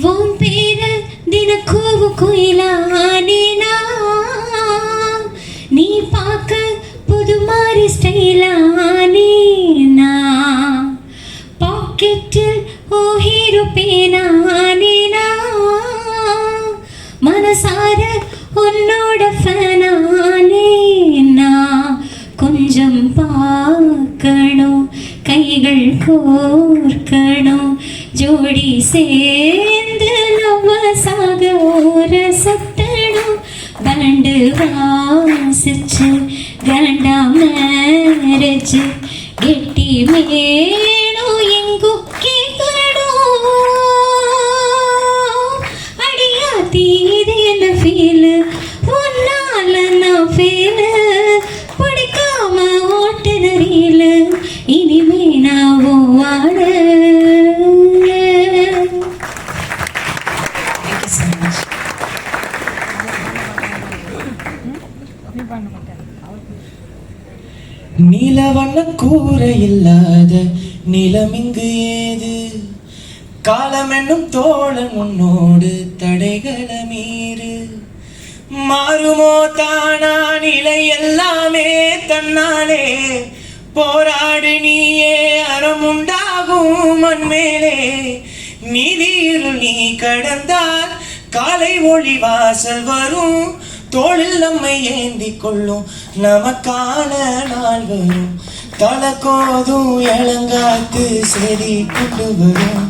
உன் பேர தினக்கூவு குயிலானேனா நீ பார்க்க புது மாதிரி ஸ்டைலானேனா பாக்கெட்டில் ஓ ஹீரோ பேனானேனா மனசார உன்னோட ஃபேனானேனா கொஞ்சம் பார்க்கணும் கைகள் கோர்க்கணும் ஜோடி சேர்ந்து நம்ம சாக ஒரு சத்தணும் பேண்டு வாசிச்சு கிராண்டா மேரேஜ் கெட்டி மேலும் எங்கோ கேட்கணும் அடியா தீது என்ன ஃபீலு ஒன்னால நான் ஃபீலு பிடிக்காம ஓட்டுதறியில இனிமே நான் வாழ. நீலவண்ண கூரை இல்லாத நிலம் இங்கு ஏது காலம் என்னும் தோழன் உன்னோடு தடைகளை மீறு மாறுமோ தானா நிலை எல்லாமே தன்னாலே போராடு நீயே அறமுண்டாகும் மண்மேலே நீதியில் நீ கடந்தால் காலை ஒளி வாசல் வரும் தோளில் நம்மை ஏந்தி கொள்ளும் நமக்கான நாள் வரும் தலக்கோதும் இளங்காத்து செடி கொண்டு வரும்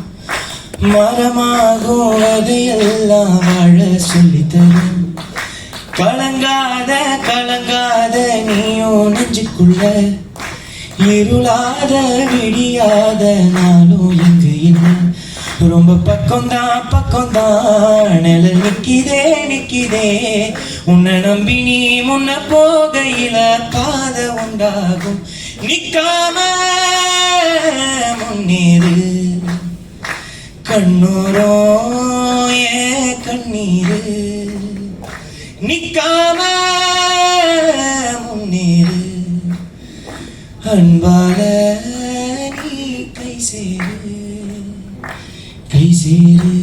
மரமாகும் அதையெல்லாம் வாழ சொல்லித்தரும் கலங்காத கலங்காத நீயும் நெஞ்சுக்குள்ள இருளாத விடியாத நானும் எங்கு இல்லை ரொம்ப பக்கம்தான் நிழல் நிக்கிதே உன்னை நம்பி நீ முன்ன போகையில பாத உண்டாகும் நிக்காம முன்னேறு கண்ணூரோ ஏ கண்ணீரு நிக்காம முன்னேறு அன்பால நீ கை சேரு கை சேரு.